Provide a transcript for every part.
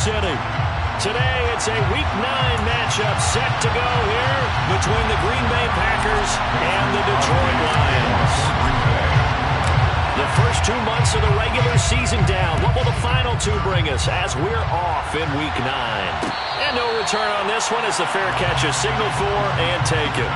City. Today, it's a Week 9 matchup set to go here between the Green Bay Packers and the Detroit Lions. The first 2 months of the regular season down. What will the final 2 bring us as we're off in Week 9? And no return on this one as the fair catch is signaled for and taken.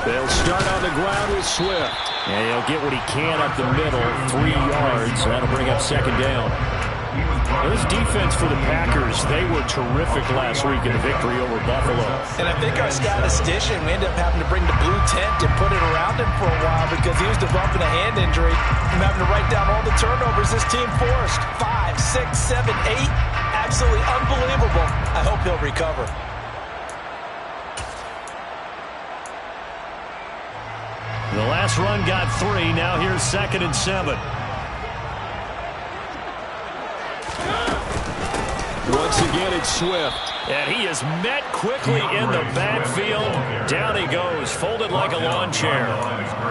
They'll start on the ground with Swift. And he'll get what he can up the middle, 3 yards. That'll bring up second down. This defense for the Packers, they were terrific last week in the victory over Buffalo. And I think our statistician, we ended up having to bring the blue tent and put it around him for a while because he was developing a hand injury from having to write down all the turnovers this team forced. 5, 6, 7, 8. Absolutely unbelievable. I hope he'll recover. The last run got 3. Now here's 2nd and 7. Once again, it's Swift. And he is met quickly in the backfield. Down he goes, folded like a lawn chair.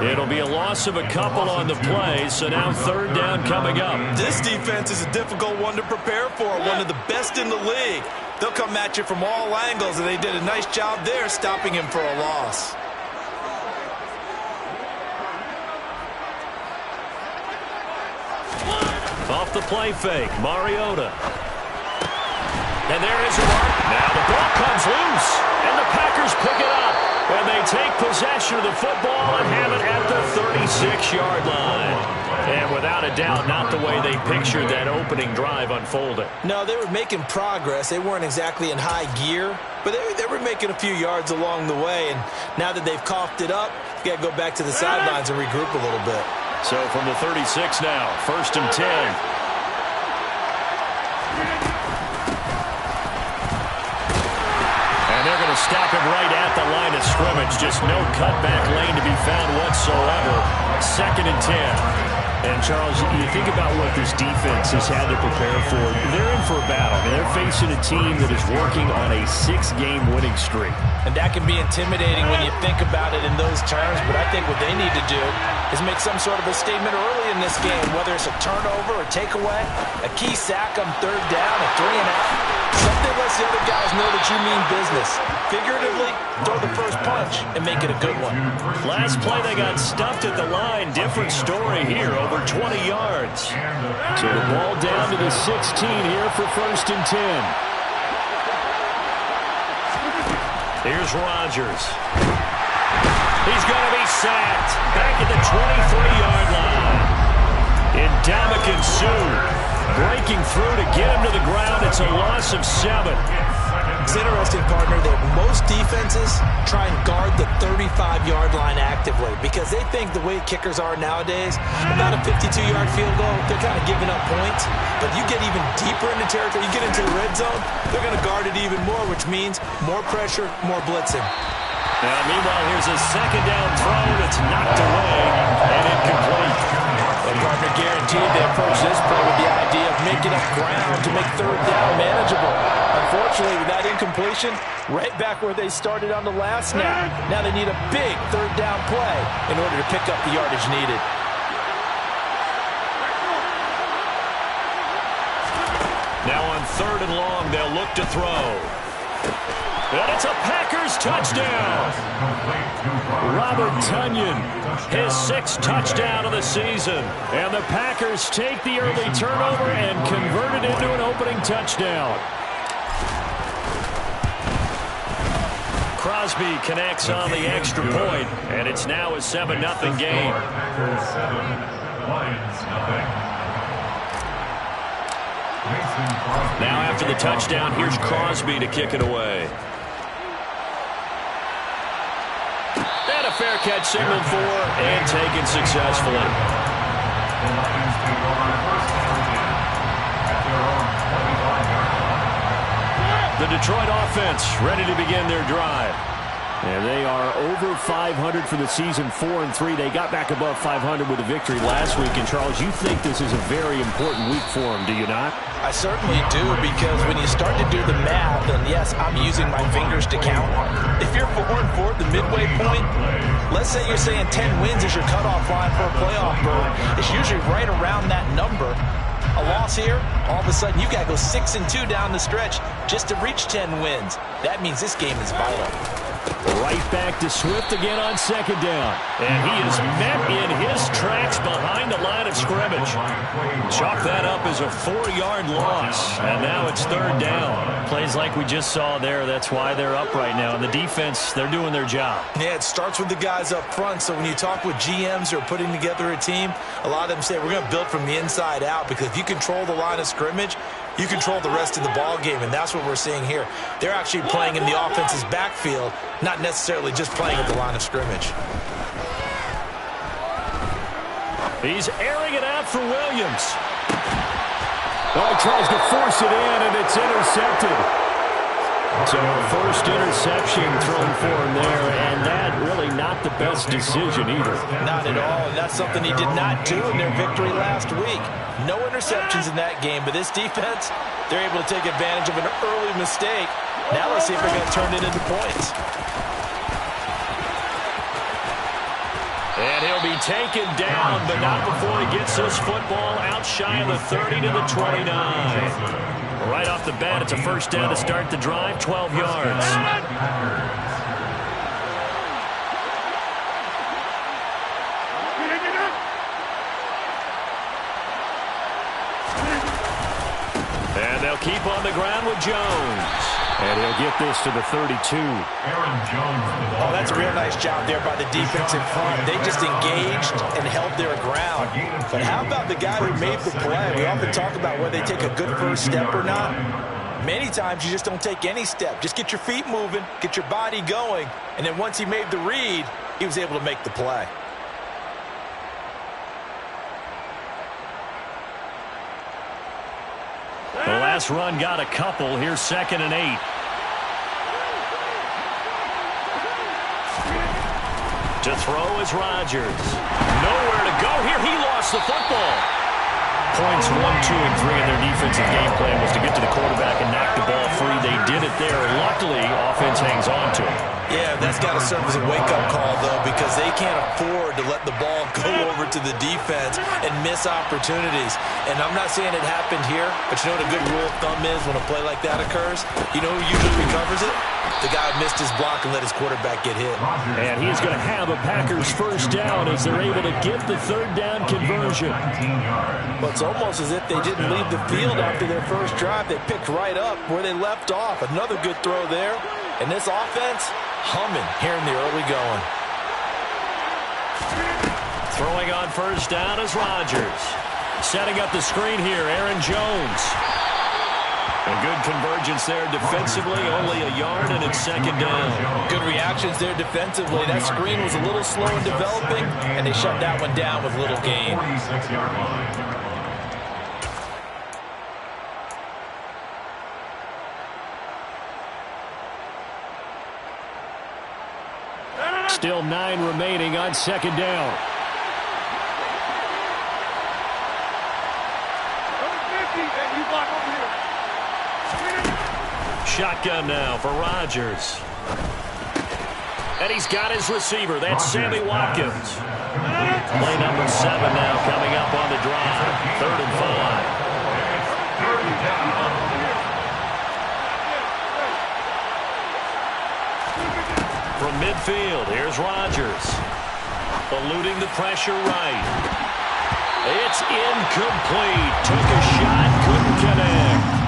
It'll be a loss of a couple on the play, so now 3rd down coming up. This defense is a difficult one to prepare for, one of the best in the league. They'll come at you from all angles, and they did a nice job there stopping him for a loss. Off the play fake, Mariota. And there is a mark. Now the ball comes loose, and the Packers pick it up. And they take possession of the football and have it at the 36-yard line. And without a doubt, not the way they pictured that opening drive unfolding. No, they were making progress. They weren't exactly in high gear, but they were making a few yards along the way. And now that they've coughed it up, you got to go back to the sidelines and regroup a little bit. So from the 36 now, 1st and 10. And they're going to stop him right at the line of scrimmage. Just no cutback lane to be found whatsoever. 2nd and 10. And, Charles, you think about what this defense has had to prepare for. They're in for a battle. They're facing a team that is working on a 6-game winning streak. And that can be intimidating when you think about it in those terms, but I think what they need to do is make some sort of a statement early in this game, whether it's a turnover or takeaway, a key sack on 3rd down, a 3-and-out. Something lets the other guys know that you mean business. Figuratively, throw the first punch and make it a good one. Last play, they got stuffed at the line. Different story here, over 20 yards. So the ball down to the 16 here for 1st and 10. Here's Rodgers. He's going to be sacked back at the 23-yard line. Ndamukong Suh breaking through to get him to the ground. It's a loss of 7. It's interesting, partner, that most defenses try and guard the 35-yard line actively because they think the way kickers are nowadays, about a 52-yard field goal, they're kind of giving up points. But you get even deeper into territory, you get into the red zone, they're going to guard it even more, which means more pressure, more blitzing. Now, meanwhile, here's a 2nd down throw that's knocked away and incomplete. And partner, guaranteed they approach this play with the idea of making up ground to make 3rd down manageable. Unfortunately, with that incompletion, right back where they started on the last snap. Now they need a big 3rd down play in order to pick up the yardage needed. Now on 3rd and long, they'll look to throw. And it's a Packers touchdown. Robert Tonyan, his 6th touchdown of the season. And the Packers take the early turnover and convert it into an opening touchdown. Crosby connects on the extra point, and it's now a 7-0 game. Now after the touchdown, here's Crosby to kick it away. And a fair catch signaled for and taken successfully. The Detroit offense ready to begin their drive. And they are over 500 for the season, 4-3. They got back above 500 with a victory last week. And, Charles, you think this is a very important week for them, do you not? I certainly do, because when you start to do the math, and yes, I'm using my fingers to count. If you're 4-4 at the midway point, let's say you're saying 10 wins is your cutoff line for a playoff berth. It's usually right around that number. A loss here, all of a sudden you got to go 6-2 down the stretch just to reach 10 wins. That means this game is vital. Right back to Swift again on second down. And he is met in his tracks behind the line of scrimmage. Chalk that up as a 4-yard loss. And now it's third down. Plays like we just saw there. That's why they're up right now. And the defense, they're doing their job. Yeah, it starts with the guys up front. So when you talk with GMs who are putting together a team, a lot of them say we're going to build from the inside out, because if you control the line of scrimmage, you control the rest of the ball game, and that's what we're seeing here. They're actually playing in the offense's backfield, not necessarily just playing at the line of scrimmage. He's airing it out for Williams. Oh, he tries to force it in, and it's intercepted. So first interception thrown for him there, and that really not the best decision either. Not at all, and that's something he did not do in their victory last week. No interceptions in that game, but this defense, they're able to take advantage of an early mistake. Now let's see if they're going to turn it into points. And he'll be taken down, but not before he gets this football out shy of the 30 to the 29. Right off the bat, it's a first down to start the drive, 12 yards. And they'll keep on the ground with Jones. And he'll get this to the 32. Oh, that's a real nice job there by the defense in front. They just engaged and held their ground. But how about the guy who made the play? We often talk about whether they take a good first step or not. Many times you just don't take any step. Just get your feet moving, get your body going, and then once he made the read, he was able to make the play. The last run got a couple. Here's 2nd and 8. To throw is Rodgers. Nowhere to go here. He lost the football. Points 1, 2, and 3 in their defensive game plan was to get to the quarterback and knock the ball free. They did it there. Luckily, offense hangs on to it. Yeah, that's got to serve as a wake-up call, though, because they can't afford to let the ball go over to the defense and miss opportunities. And I'm not saying it happened here, but you know what a good rule of thumb is when a play like that occurs? You know who usually recovers it? The guy who missed his block and let his quarterback get hit. And he's going to have a Packers first down as they're able to get the third down conversion. Well, it's almost as if they didn't leave the field after their first drive. They picked right up where they left off. Another good throw there. And this offense, humming here in the early going. Throwing on first down is Rodgers. Setting up the screen here, Aaron Jones. A good convergence there defensively, only a yard, and it's 2nd down. Good reactions there defensively. That screen was a little slow in developing, and they shut that one down with little gain. Still 9 remaining on 2nd down. Shotgun now for Rodgers. And he's got his receiver. That's Sammy Watkins. Play number 7 now coming up on the drive. 3rd and 5. From midfield, here's Rodgers. Eluding the pressure right. It's incomplete. Took a shot, couldn't connect.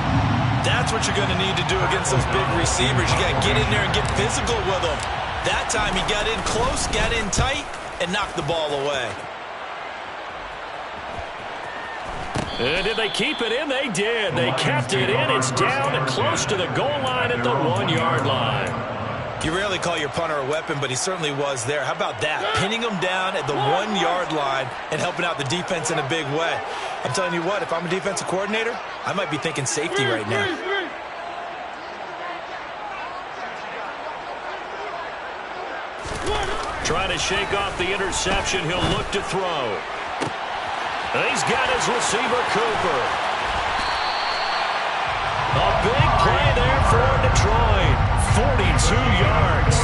That's what you're going to need to do against those big receivers. You got to get in there and get physical with them. That time he got in close, got in tight, and knocked the ball away. And did they keep it in? They did. They kept it in. It's down and close to the goal line at the 1-yard line. You rarely call your punter a weapon, but he certainly was there. How about that? Pinning him down at the 1-yard line and helping out the defense in a big way. I'm telling you what, if I'm a defensive coordinator, I might be thinking safety right now. to shake off the interception. He'll look to throw. He's got his receiver, Cooper. A big play there for Detroit. 42 yards.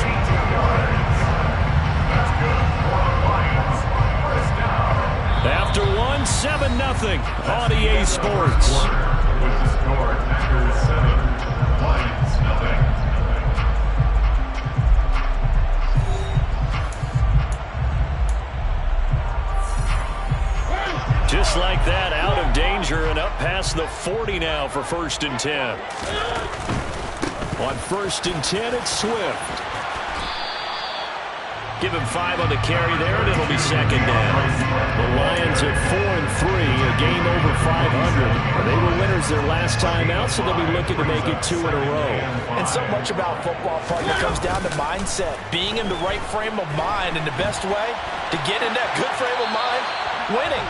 After one, 7-0 on EA Sports. Just like that, out of danger and up past the 40 now for 1st and 10. On 1st and 10, it's Swift. Give him 5 on the carry there, and it'll be 2nd down. The Lions at 4-3, a game over 500. They were winners their last time out, so they'll be looking to make it 2 in a row. And so much about football, partner, comes down to mindset. Being in the right frame of mind, and the best way to get in that good frame of mind, winning.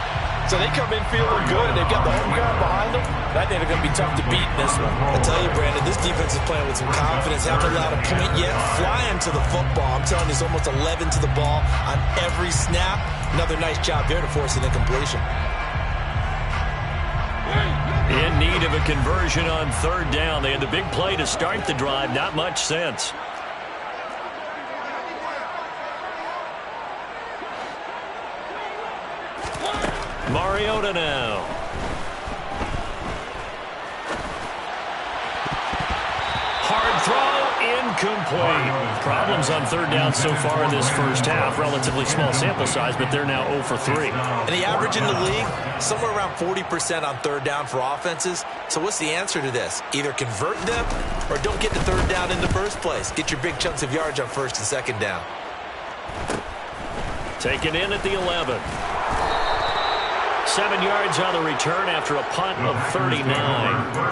So they come in feeling good. They've got the home crowd behind them. I think they're going to be tough to beat in this one. I tell you, Brandon, this defense is playing with some confidence. Haven't allowed a point yet. Flying to the football. I'm telling you, it's almost 11 to the ball on every snap. Another nice job there to force an incompletion. In need of a conversion on 3rd down. They had the big play to start the drive. Not much sense. Mariota now. Hard throw, incomplete. Problems on 3rd down so far in this first half. Relatively small sample size, but they're now 0 for 3. And the average in the league, somewhere around 40% on 3rd down for offenses. So what's the answer to this? Either convert them or don't get to 3rd down in the first place. Get your big chunks of yards on 1st and 2nd down. Taken in at the 11. 7 yards on the return after a punt of 39.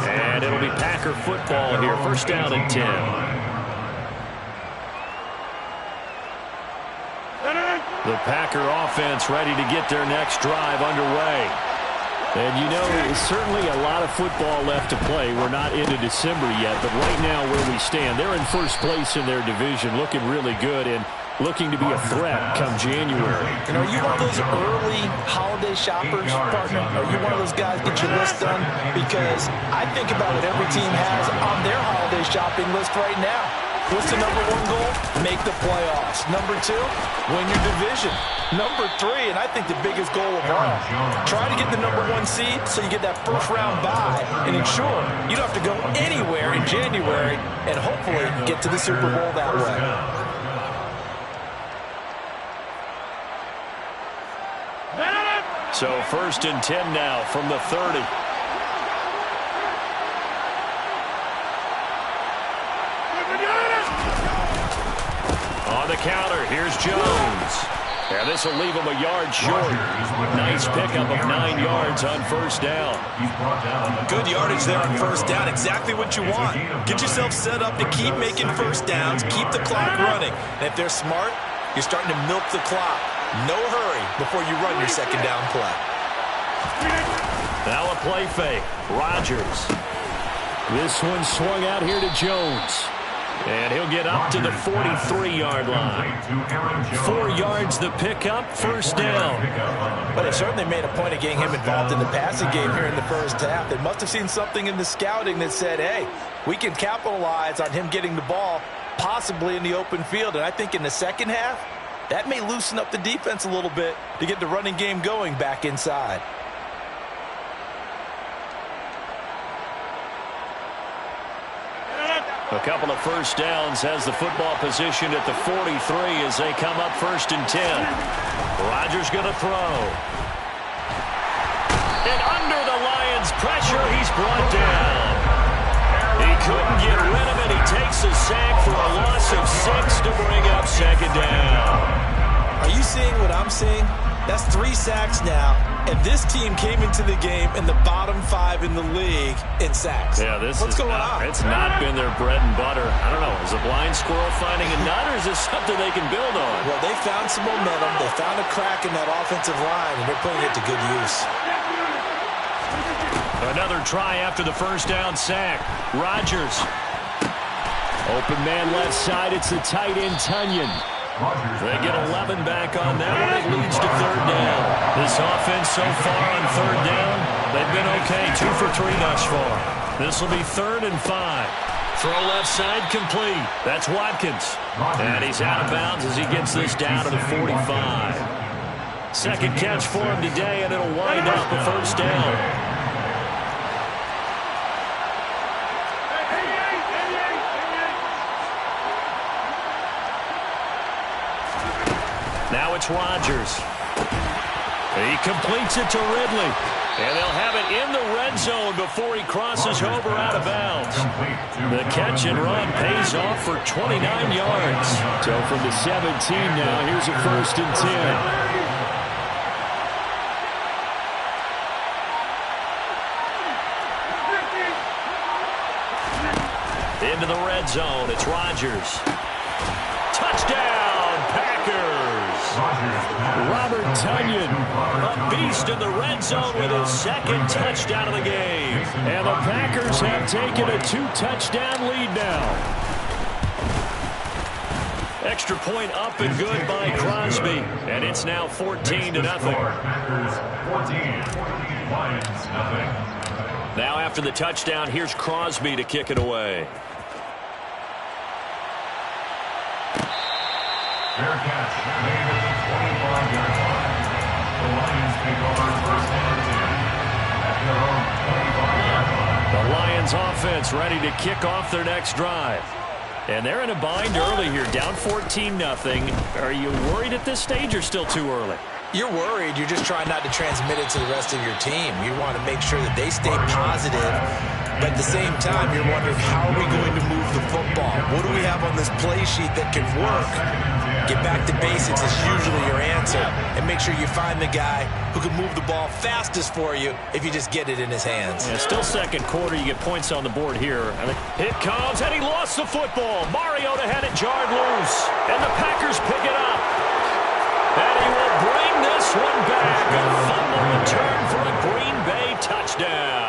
And it'll be Packer football here. 1st down and 10. The Packer offense ready to get their next drive underway. And you know, there's certainly a lot of football left to play. We're not into December yet, but right now where we stand, they're in 1st place in their division, looking really good and looking to be a threat come January. And are you one of those early holiday shoppers, partner? Are you one of those guys get your list done? Because I think about what every team has on their holiday shopping list right now. What's the number 1 goal? Make the playoffs. Number 2, win your division. Number 3, and I think the biggest goal of all, try to get the number 1 seed so you get that 1st round bye and ensure you don't have to go anywhere in January and hopefully get to the Super Bowl that way. So 1st and 10 now from the 30. On the counter, here's Jones. And this will leave him a yard short. Nice pickup of 9 yards on 1st down. Good yardage there on 1st down. Exactly what you want. Get yourself set up to keep making 1st downs, keep the clock running. And if they're smart, you're starting to milk the clock. No hurry before you run your 2nd down play. Now a play fake. Rodgers. This one swung out here to Jones. And he'll get up to the 43-yard line. 4 yards the pickup, 1st down. But they certainly made a point of getting him involved in the passing game here in the first half. They must have seen something in the scouting that said, hey, we can capitalize on him getting the ball possibly in the open field. And I think in the 2nd half, that may loosen up the defense a little bit to get the running game going back inside. A couple of 1st downs has the football position at the 43 as they come up 1st and 10. Rodgers going to throw. And under the Lions' pressure, he's brought down. He couldn't get rid of it. He takes a sack for a loss of 6 to bring up 2nd down. Are you seeing what I'm seeing? That's 3 sacks now, and this team came into the game in the bottom 5 in the league in sacks. Yeah, What's going on? It's not been their bread and butter. I don't know. Is a blind squirrel finding a nut, or is this something they can build on? Well, they found some momentum. They found a crack in that offensive line, and they're putting it to good use. Another try after the 1st down sack. Rodgers. Open man left side. It's the tight end, Tunyon. They get 11 back on that one. It leads to third down. This offense so far on third down, they've been okay. 2 for 3 thus far. This will be 3rd and 5. Throw left side complete. That's Watkins. And he's out of bounds as he gets this down to the 45. Second catch for him today, and it'll wind up a first down. Now it's Rodgers. He completes it to Ridley. And they'll have it in the red zone before he crosses over out of bounds. The catch and run pays off for 29 yards. So from the 17 now, here's a 1st and 10. Into the red zone, it's Rodgers. Touchdown, Packers! Robert Tonyan, a beast in the red zone with his 2nd touchdown of the game. And the Packers have taken a 2-touchdown lead now. Extra point up and good by Crosby. And it's now 14-0. Now after the touchdown, here's Crosby to kick it away. Fair catch made at the 25-yard line. The Lions take over 1st and 10 at their own 25-yard line. The Lions offense ready to kick off their next drive. And they're in a bind early here, down 14-0. Are you worried at this stage or still too early? You're worried. You're just trying not to transmit it to the rest of your team. You want to make sure that they stay positive. But at the same time, you're wondering, how are we going to move the football? What do we have on this play sheet that can work? Get back to basics is usually your answer. And make sure you find the guy who can move the ball fastest for you if you just get it in his hands. Yeah, still 2nd quarter. You get points on the board here. It comes, and he lost the football. Mariota had it jarred loose. And the Packers pick it up. And he will bring this one back. A fumble return for a Green Bay touchdown.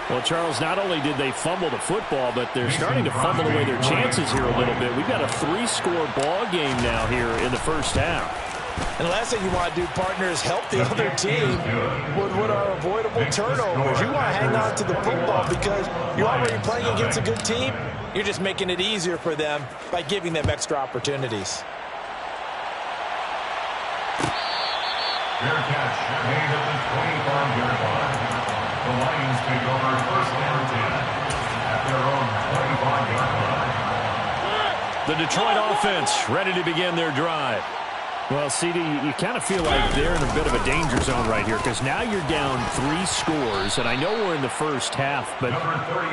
Well, Charles, not only did they fumble the football, but they're starting to fumble away their chances here a little bit. We've got a 3-score ball game now here in the first half. And the last thing you want to do, partner, is help the other team with what are avoidable turnovers. You want to hang on to the football because you're already playing against a good team. You're just making it easier for them by giving them extra opportunities. Fair catch made at the 25-yard line. The Lions take over 1st and 10 at their own 25-yard line. The Detroit offense ready to begin their drive. Well, CD, you kind of feel like they're in a bit of a danger zone right here because now you're down 3 scores, and I know we're in the first half, but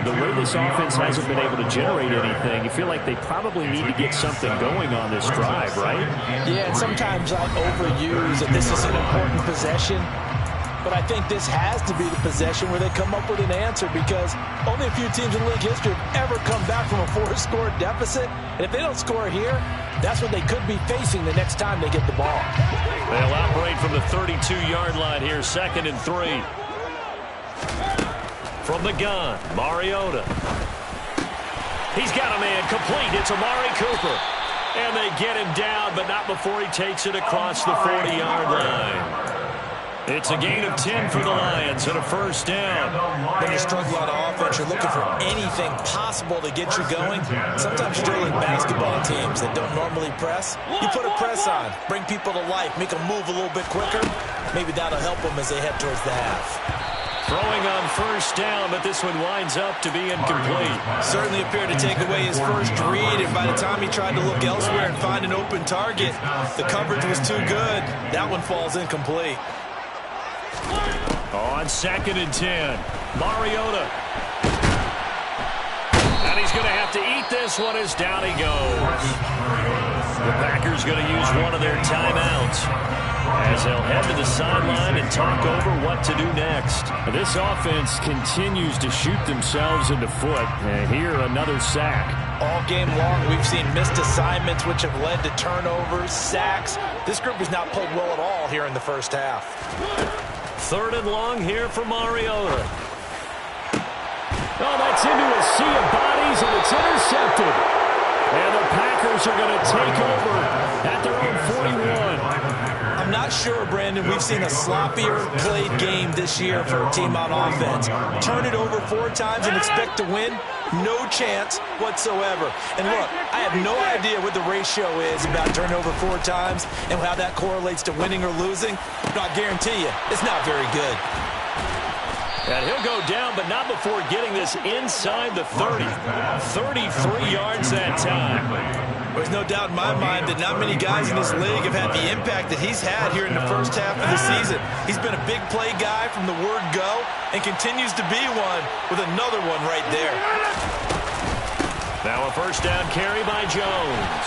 the way this offense hasn't been able to generate anything, you feel like they probably need to get something going on this drive, right? Yeah, and sometimes I overuse that this is an important possession, but I think this has to be the possession where they come up with an answer because only a few teams in league history have ever come back from a 4-score deficit, and if they don't score here, that's what they could be facing the next time they get the ball. They'll operate from the 32-yard line here, 2nd and 3. From the gun, Mariota. He's got a man complete. It's Amari Cooper. And they get him down, but not before he takes it across the 40-yard line. It's a gain of 10 for the Lions and a first down. When you struggle on offense, you're looking for anything possible to get you going. Sometimes you're dealing with basketball teams that don't normally press. You put a press on, bring people to life, make them move a little bit quicker. Maybe that'll help them as they head towards the half. Throwing on first down, but this one winds up to be incomplete. Certainly appeared to take away his first read, and by the time he tried to look elsewhere and find an open target, the coverage was too good. That one falls incomplete. On 2nd and 10, Mariota. And he's going to have to eat this one as down he goes. The Packers going to use one of their timeouts as they'll head to the sideline and talk over what to do next. This offense continues to shoot themselves in the foot. And here, another sack. All game long, we've seen missed assignments, which have led to turnovers, sacks. This group has not played well at all here in the first half. 3rd and long here for Mariota. Oh, that's into a sea of bodies, and it's intercepted. And the Packers are going to take over at their own 41. I'm not sure, Brandon, we've seen a sloppier played game this year for a team on offense. Turn it over 4 times and expect to win? No chance whatsoever. And look, I have no idea what the ratio is about turning over 4 times and how that correlates to winning or losing. But I guarantee you, it's not very good. And he'll go down, but not before getting this inside the 30. 33 yards that time. There's no doubt in my mind that not many guys in this league have had the impact that he's had here in the first half of the season. He's been a big play guy from the word go and continues to be one with another one right there. Now a first down carry by Jones.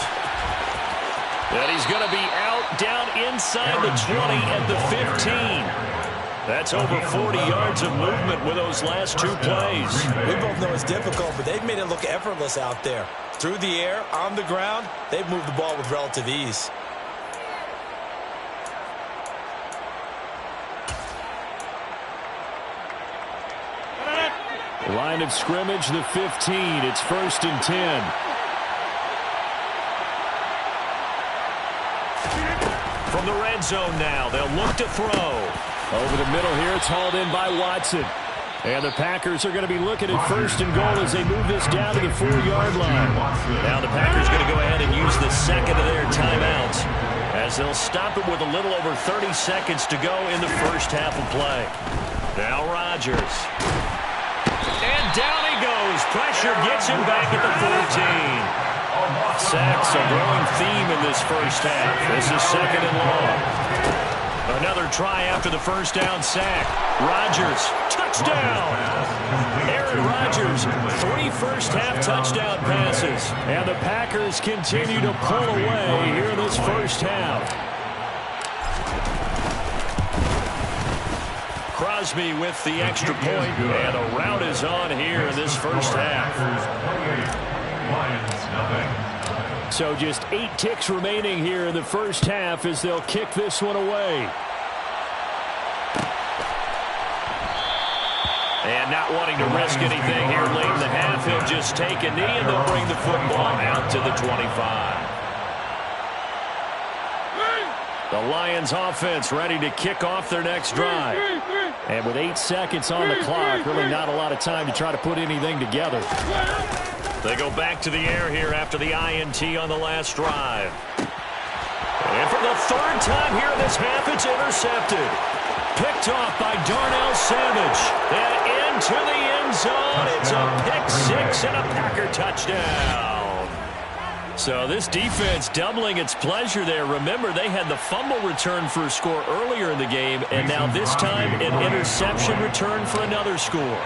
And he's going to be out down inside the 20 at the 15. That's over 40 yards of movement with those last 2 plays. We both know it's difficult, but they've made it look effortless out there. Through the air, on the ground, they've moved the ball with relative ease. Line of scrimmage, the 15. It's 1st and 10. From the red zone now, they'll look to throw. Over the middle here, it's hauled in by Watson. And the Packers are going to be looking at 1st and goal as they move this down to the 4-yard line. Now the Packers going to go ahead and use the second of their timeouts as they'll stop it with a little over 30 seconds to go in the first half of play. Now Rodgers. And down he goes. Pressure gets him back at the 14. Sacks a growing theme in this first half. This is 2nd and long. Another try after the first down sack. Rodgers, touchdown! Aaron Rodgers, 3 first-half touchdown passes. And the Packers continue to pull away here in this first half. Crosby with the extra point, and a rout is on here in this first half. So just 8 ticks remaining here in the first half as they'll kick this one away. And not wanting to risk anything here late in the half, he'll just take a knee and they'll bring the football out to the 25. The Lions offense ready to kick off their next drive. And with 8 seconds on the clock, really not a lot of time to try to put anything together. They go back to the air here after the INT on the last drive. And for the 3rd time here in this half, it's intercepted. Picked off by Darnell Savage. And into the end zone. It's a pick 6 and a Packer touchdown. So this defense doubling its pleasure there. Remember, they had the fumble return for a score earlier in the game, and now this time an interception return for another score.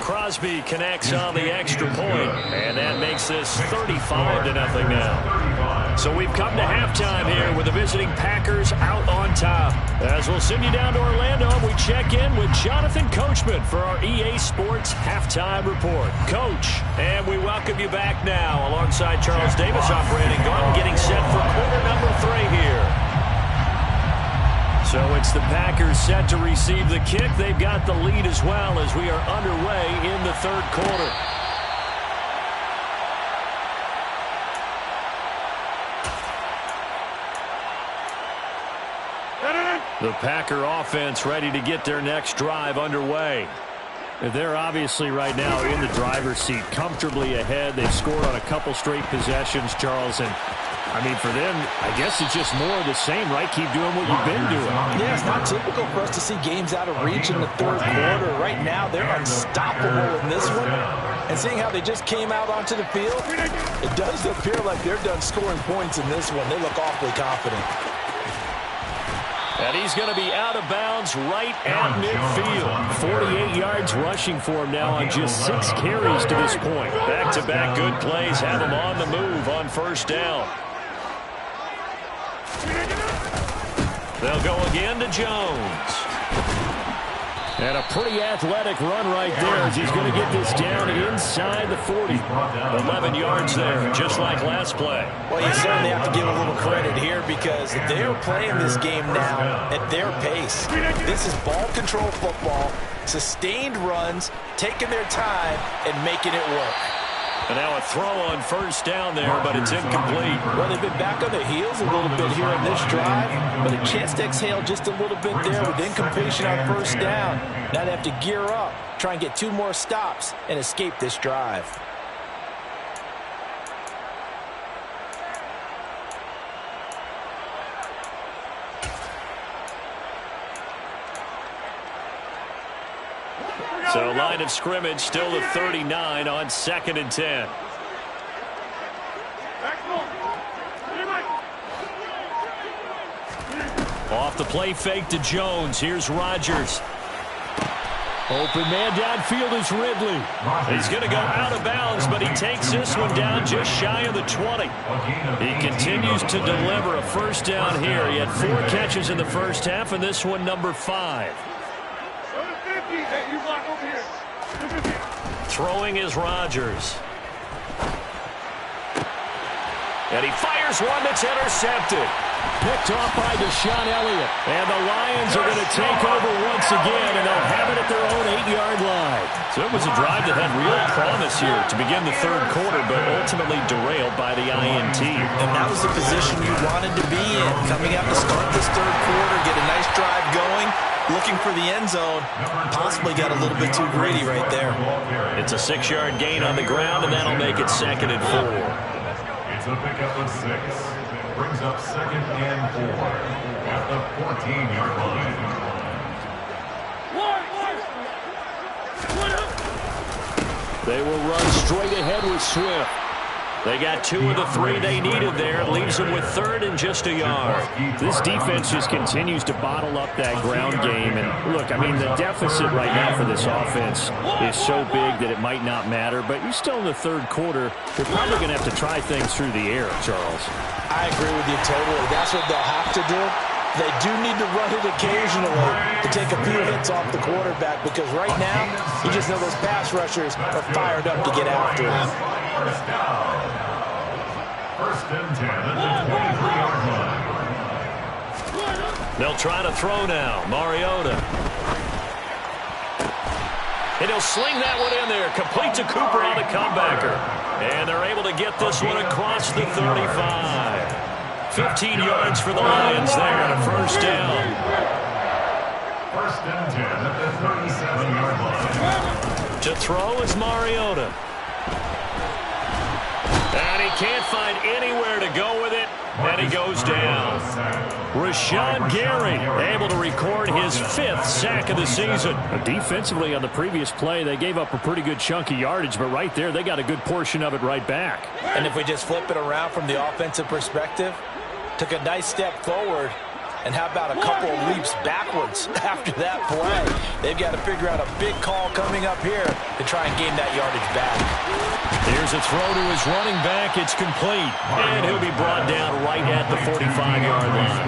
Crosby connects on the extra point, and that makes this 35-0 now. So we've come to halftime here with the visiting Packers out on top. As we'll send you down to Orlando, we check in with Jonathan Coachman for our EA Sports Halftime Report. Coach, and we welcome you back now alongside Charles Davis operating gun, getting set for quarter number 3 here. So it's the Packers set to receive the kick. They've got the lead as well as we are underway in the 3rd quarter. The Packer offense ready to get their next drive underway. They're obviously right now in the driver's seat, comfortably ahead. They've scored on a couple straight possessions, Charles, and I mean, for them, I guess it's just more of the same, right? Keep doing what you've been doing. Yeah, it's not typical for us to see games out of reach in the 3rd quarter. Right now, they're unstoppable in this one. And seeing how they just came out onto the field, it does appear like they're done scoring points in this one. They look awfully confident. And he's going to be out of bounds right at midfield. 48 yards rushing for him now on just 6 carries to this point. Back-to-back good plays have him on the move on first down. They'll go again to Jones. And a pretty athletic run right there as he's going to get this down inside the 40. 11 yards there, just like last play. Well, you certainly have to give a little credit here because they're playing this game now at their pace. This is ball control football. Sustained runs, taking their time, and making it work. And now a throw on first down there, but it's incomplete. Well, they've been back on their heels a little bit here in this drive, but a chance to exhale just a little bit there with incompletion on first down. Now they have to gear up, try and get 2 more stops, and escape this drive. So line of scrimmage still the 39 on 2nd and 10. Off the play fake to Jones. Here's Rodgers. Open man downfield is Ridley. He's going to go out of bounds, but he takes this one down just shy of the 20. He continues to deliver a first down here. He had 4 catches in the first half, and this one number 5. Throwing is Rodgers. And he fires one that's intercepted. Picked off by Deshaun Elliott. And the Lions are going to take over once again, and they'll have it at their own 8-yard line. So it was a drive that had real promise here to begin the third quarter, but ultimately derailed by the INT. And that was the position you wanted to be in. Coming out to start this third quarter, get a nice drive going, looking for the end zone. Possibly got a little bit too greedy right there. It's a 6-yard gain on the ground, and that'll make it 2nd and 4. It's a pickup of 6. Brings up 2nd and 4 at the 14-yard line. They will run straight ahead with Swift. They got 2 of the 3 they needed there. It leaves them with 3rd and just a yard. This defense just continues to bottle up that ground game. And look, I mean, the deficit right now for this offense is so big that it might not matter. But you're still in the third quarter. They're probably going to have to try things through the air, Charles. I agree with you totally. That's what they'll have to do. They do need to run it occasionally to take a few hits off the quarterback, because right now, you just know those pass rushers are fired up to get after him. First and 10 at the 23-yard line. They'll try to throw now. Mariota. And he'll sling that one in there. Complete to Cooper on the comebacker. And they're able to get this one across the 35. 15 yards for the Lions there on a first down. First and 10 at the 37-yard line. To throw is Mariota. And he can't find anywhere to go with it, and he goes down. Rashawn Gary able to record his 5th sack of the season. Defensively on the previous play, they gave up a pretty good chunk of yardage, but right there, they got a good portion of it right back. And if we just flip it around from the offensive perspective, took a nice step forward, and how about a couple of leaps backwards after that play? They've got to figure out a big call coming up here to try and gain that yardage back. Here's a throw to his running back. It's complete. And he'll be brought down right at the 45-yard line.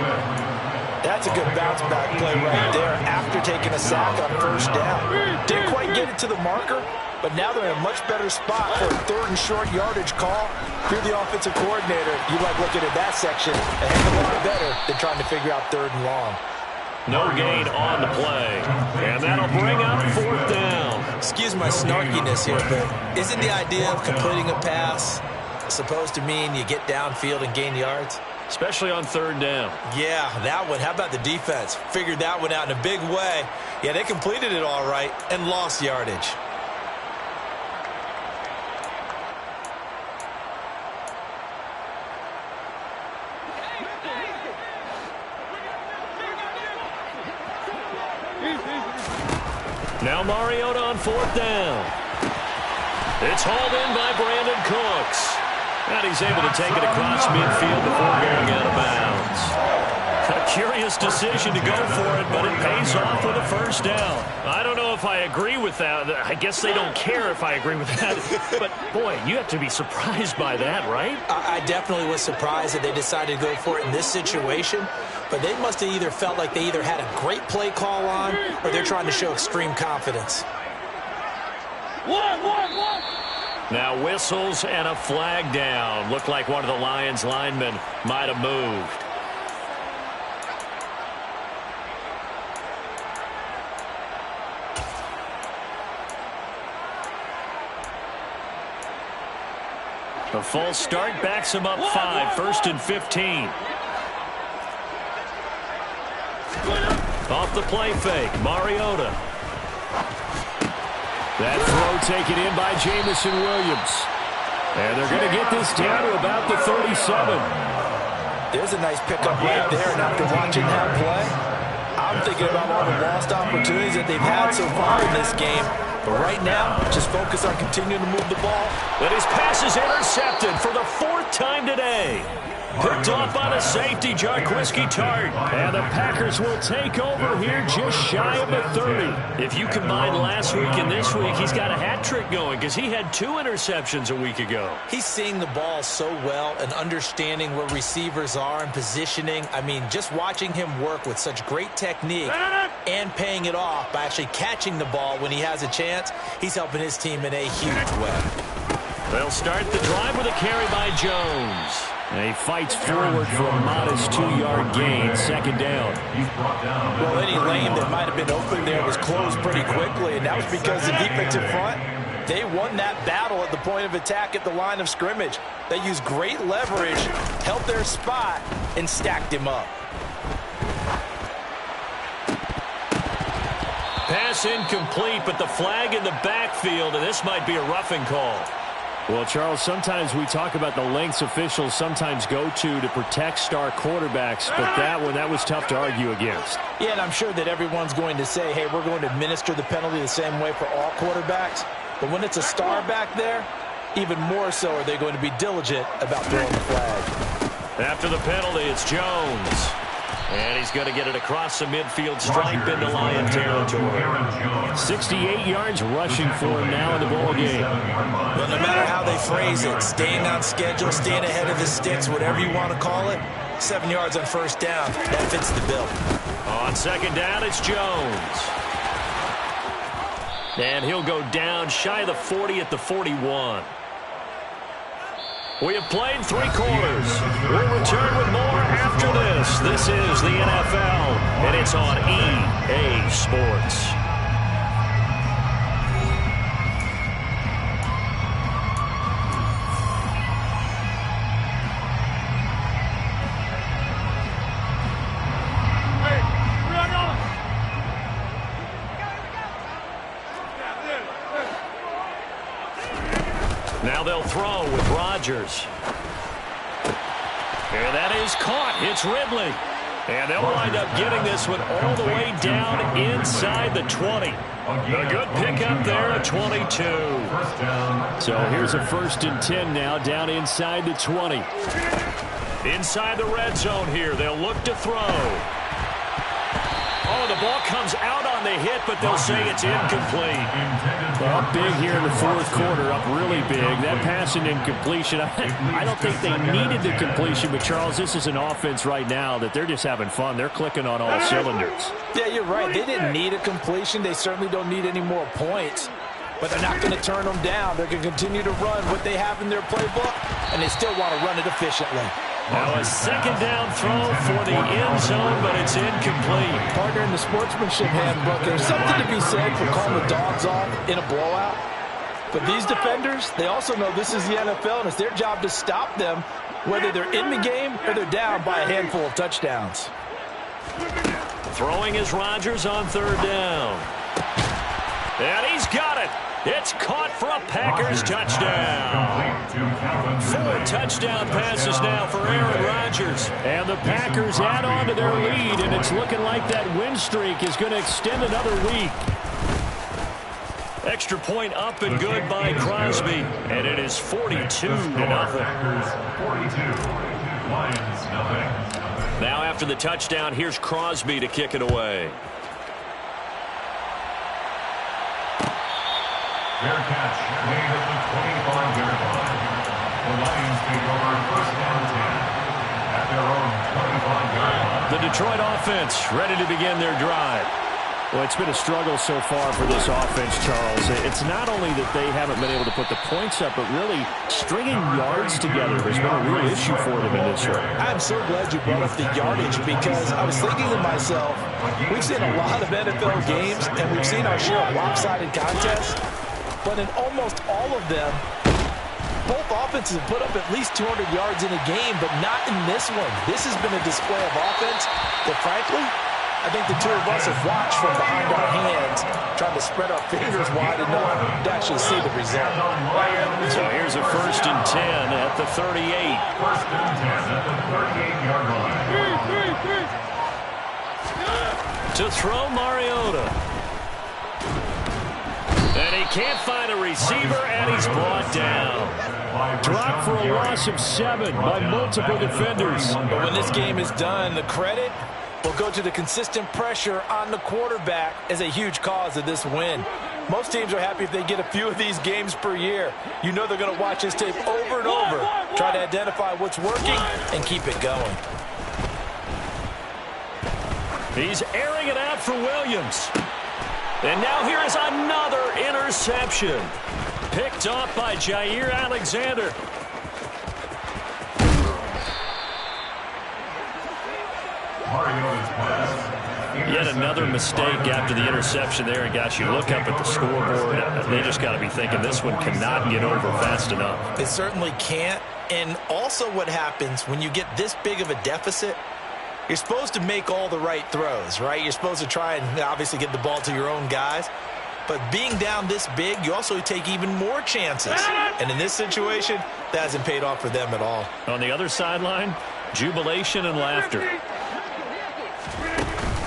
That's a good bounce back play right there after taking a sack on first down. Didn't quite get it to the marker, but now they're in a much better spot for a 3rd and short yardage call. If you're the offensive coordinator, you like looking at that section a heck of a lot better than trying to figure out 3rd and long. No gain on the play. And that'll bring up 4th down. Excuse my snarkiness here, but isn't the idea of completing a pass supposed to mean you get downfield and gain yards? Especially on 3rd down. Yeah, that one. How about the defense? Figured that one out in a big way. Yeah, they completed it all right and lost yardage. Now Mariota on 4th down. It's hauled in by Brandon Cooks. And he's able to take it across midfield before going out of bounds. A curious decision to go for it, but it pays off with a first down. I don't know if I agree with that. I guess they don't care if I agree with that. But, boy, you have to be surprised by that, right? I definitely was surprised that they decided to go for it in this situation. But they must have either felt like they either had a great play call on or they're trying to show extreme confidence. Now whistles and a flag down. Looked like one of the Lions linemen might have moved. A false start backs him up 5, 1st and 15. Off the play fake, Mariota. That throw taken in by Jameson Williams. And they're going to get this down to about the 37. There's a nice pickup right there, and after watching that play, I'm thinking about all the lost opportunities that they've had so far in this game. But right now, just focus on continuing to move the ball. But his pass is intercepted for the 4th time today. Picked off on a safety, Jaquiski Tartt. And the Packers will take over here just shy of the 30. If you combine last week and this week, he's got a hat trick going because he had 2 interceptions a week ago. He's seeing the ball so well and understanding where receivers are and positioning. I mean, just watching him work with such great technique and paying it off by actually catching the ball when he has a chance, he's helping his team in a huge way. They'll start the drive with a carry by Jones. And he fights forward for a modest 2-yard gain, 2nd down. Well, any lane that might have been open there was closed pretty quickly, and that was because the defensive front, they won that battle at the point of attack at the line of scrimmage. They used great leverage, held their spot, and stacked him up. Pass incomplete, but the flag in the backfield, and this might be a roughing call. Well, Charles, sometimes we talk about the lengths officials sometimes go to protect star quarterbacks, but that was tough to argue against. Yeah, and I'm sure that everyone's going to say, hey, we're going to administer the penalty the same way for all quarterbacks. But when it's a star back there, even more so are they going to be diligent about throwing the flag. After the penalty, it's Jones. And he's going to get it across the midfield stripe into Lion territory. 68 yards rushing for him now in the ball game. But no matter how they phrase it, staying on schedule, staying ahead of the sticks, whatever you want to call it, 7 yards on 1st down, that fits the bill. On 2nd down, it's Jones. And he'll go down shy of the 40 at the 41. We have played 3 quarters. We'll return with more after this. This is the NFL, and it's on EA Sports. Now they'll throw with Rodgers. And that is caught. It's Ridley. And they'll wind up getting this one all the way down inside the 20. A good pickup there at 22. So here's a 1st and 10 now down inside the 20. Inside the red zone here. They'll look to throw. Oh, the ball comes out on the hit, but they'll say it's incomplete. Well, up big here in the 4th quarter, up really big. That pass and incompletion, I don't think they needed the completion, but Charles, this is an offense right now that they're just having fun. They're clicking on all cylinders. Yeah, you're right. They didn't need a completion. They certainly don't need any more points, but they're not going to turn them down. They're going to continue to run what they have in their playbook, and they still want to run it efficiently. Now a 2nd down throw for the end zone, but it's incomplete. Partner, in the sportsmanship handbook, there's something to be said for calling the dogs off in a blowout. But these defenders, they also know this is the NFL, and it's their job to stop them, whether they're in the game or they're down by a handful of touchdowns. Throwing is Rodgers on 3rd down. And he's got it. It's caught for a Packers touchdown. 4 touchdown passes now for Aaron Rodgers. And the Packers add on to their lead, and it's looking like that win streak is going to extend another week. Extra point up and good by Crosby. And it is 42-0. Now after the touchdown, here's Crosby to kick it away. Fair catch, made at the 25-yard line. The Lions take over 1st and 10 at their own 25-yard line. The Detroit offense ready to begin their drive. Well, it's been a struggle so far for this offense, Charles. It's not only that they haven't been able to put the points up, but really stringing yards together has been a real issue for them in this one. I'm so glad you brought up the yardage, because I was thinking to myself, we've seen a lot of NFL games, and we've seen our share of lopsided contests. But in almost all of them, both offenses have put up at least 200 yards in a game, but not in this one. This has been a display of offense that, frankly, I think the two of us have watched from behind our hands, trying to spread our fingers wide and not to actually see the result. So here's a 1st and 10 at the 38. 1st and 10 at the 38-yard line. To throw Mariota. And he can't find a receiver, and he's brought down. Dropped for a loss of 7 by multiple defenders. But when this game is done, the credit will go to the consistent pressure on the quarterback as a huge cause of this win. Most teams are happy if they get a few of these games per year. You know they're going to watch this tape over and over, try to identify what's working and keep it going. He's airing it out for Williams. And now here is another interception. Picked off by Jair Alexander. Yet another mistake after the interception there, and gosh, you look up at the scoreboard, they just got to be thinking this one cannot get over fast enough. It certainly can't. And also what happens when you get this big of a deficit, you're supposed to make all the right throws, right? You're supposed to try and obviously get the ball to your own guys. But being down this big, you also take even more chances. And in this situation, that hasn't paid off for them at all. On the other sideline, jubilation and laughter.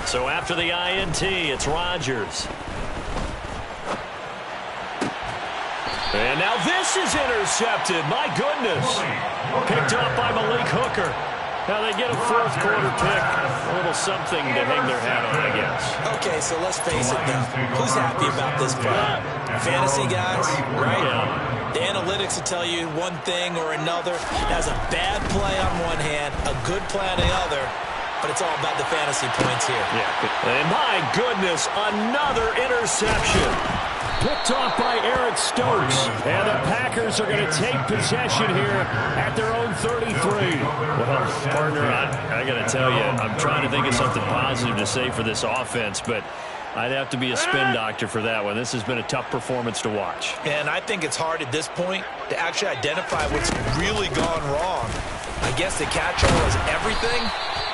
So after the INT, it's Rodgers. And now this is intercepted. My goodness. Picked up by Malik Hooker. Now they get a 4th quarter pick. A little something to hang their hat on, I guess. Okay, so let's face it, though. Who's happy about this play? Fantasy guys, right? Yeah. The analytics will tell you one thing or another. Has a bad play on one hand, a good play on the other. But it's all about the fantasy points here. Yeah. And my goodness, another interception. Picked off by Eric Stokes. And the Packers are going to take possession here at their own 33. Well, partner, I got to tell you, I'm trying to think of something positive to say for this offense, but I'd have to be a spin doctor for that one. This has been a tough performance to watch. And I think it's hard at this point to actually identify what's really gone wrong. I guess the catch-all is everything.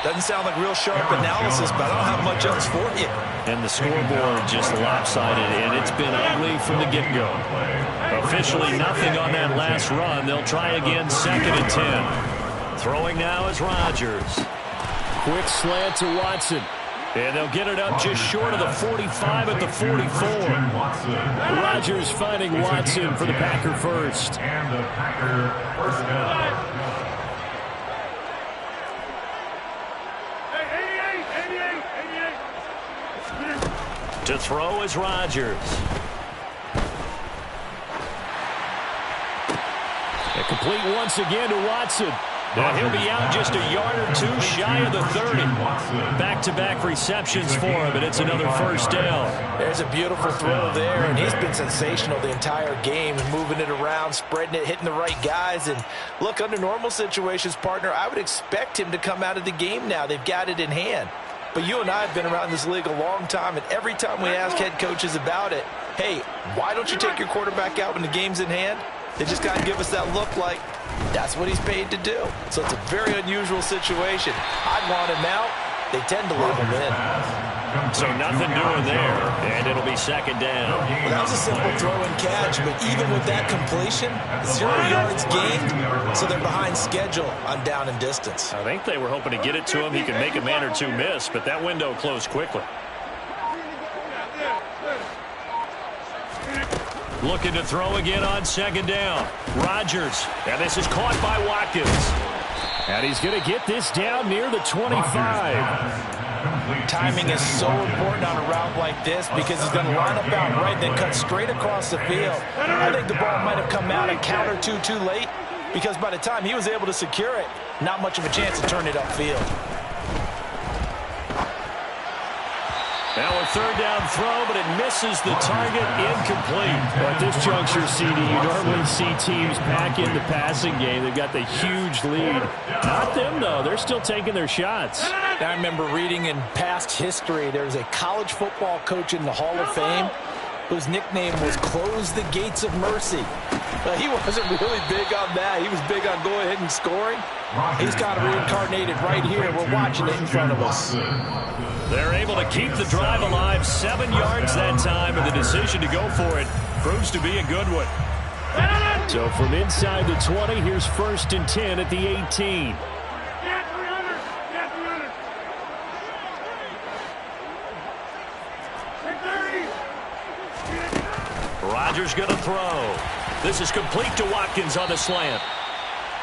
Doesn't sound like real sharp analysis, but I don't have much else for you. And the scoreboard just lopsided, and it's been ugly from the get-go. Officially nothing on that last run. They'll try again, 2nd and 10. Throwing now is Rodgers. Quick slant to Watson. And they'll get it up just short of the 45 at the 44. Rodgers finding Watson for the Packer first. And the Packer first down. To throw is Rodgers. And complete once again to Watson. Now he'll be out just a yard or two shy of the 30. Back-to-back receptions for him, and it's another 1st down. There's a beautiful throw there, and he's been sensational the entire game and moving it around, spreading it, hitting the right guys. And look, under normal situations, partner, I would expect him to come out of the game now. They've got it in hand. But you and I have been around this league a long time, and every time we ask head coaches about it, hey, why don't you take your quarterback out when the game's in hand? They just kind of give us that look like that's what he's paid to do. So it's a very unusual situation. I'd want him out. They tend to leave him in. So nothing doing there, and it'll be 2nd down. Well, that was a simple throw and catch, but even with that completion, 0 yards gained, so they're behind schedule on down and distance. I think they were hoping to get it to him. He could make a man or two miss, but that window closed quickly. Looking to throw again on 2nd down. Rodgers, and this is caught by Watkins. And he's going to get this down near the 25. Timing is so important on a route like this because he's going to line up out right, then cut straight across the field. I think the ball might have come out a count or two too late because by the time he was able to secure it, not much of a chance to turn it upfield. Now a 3rd down throw, but it misses the target, incomplete. At this juncture, CD, you normally see teams pack in the passing game. They've got the huge lead. Not them, though. They're still taking their shots. I remember reading in past history, there was a college football coach in the Hall of Fame whose nickname was Close the Gates of Mercy. He wasn't really big on that. He was big on going ahead and scoring. He's kind of reincarnated right here. We're watching it in front of us. They're able to keep the drive alive. 7 yards that time, and the decision to go for it proves to be a good one. So from inside the 20, here's 1st and 10 at the 18. Rodgers going to throw. This is complete to Watkins on the slant.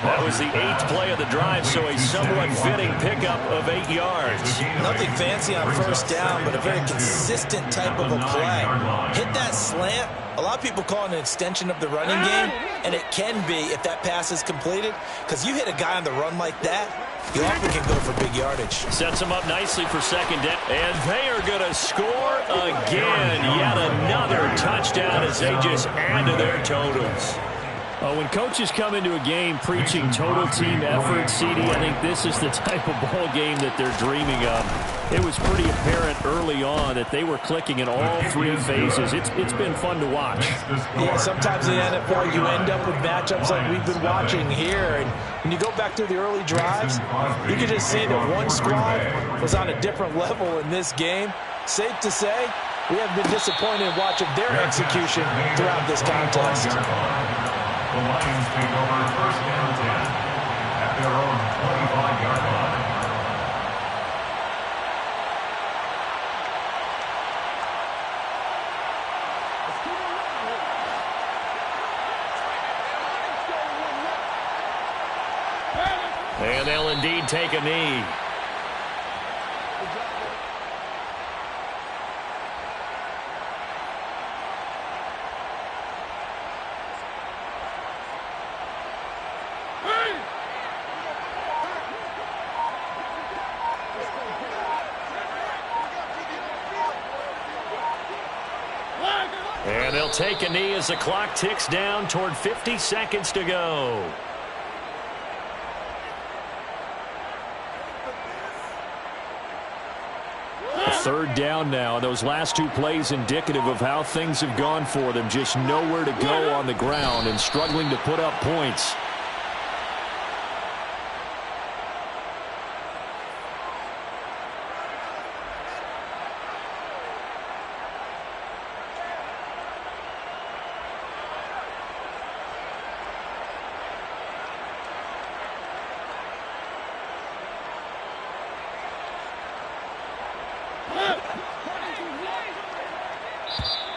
That was the 8th play of the drive, so a somewhat fitting pickup of 8 yards. Nothing fancy on 1st down, but a very consistent type of a play. Hit that slant. A lot of people call it an extension of the running game, and it can be if that pass is completed, because you hit a guy on the run like that, you often can go for big yardage. Sets them up nicely for 2nd down, and they are going to score again. Yet another touchdown as they just add to their totals. When coaches come into a game preaching total team effort, CD, I think this is the type of ball game that they're dreaming of. It was pretty apparent early on that they were clicking in all 3 phases. It's been fun to watch. Yeah, sometimes in the NFL you end up with matchups like we've been watching here. And when you go back through the early drives, you can just see that one squad was on a different level in this game. Safe to say, we have been disappointed in watching their execution throughout this contest. The Lions take over 1st and 10 at their own 25-yard line. And they'll indeed take a knee. And they'll take a knee as the clock ticks down toward 50 seconds to go. Third down now. Those last 2 plays indicative of how things have gone for them. Just nowhere to go on the ground and struggling to put up points.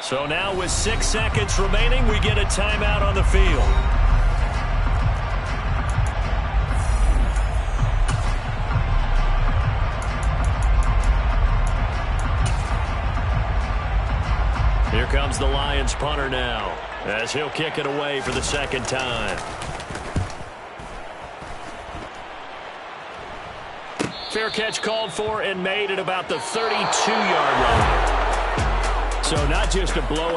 So now with 6 seconds remaining, we get a timeout on the field. Here comes the Lions punter now, as he'll kick it away for the 2nd time. Fair catch called for and made at about the 32-yard line. So not just a blowout.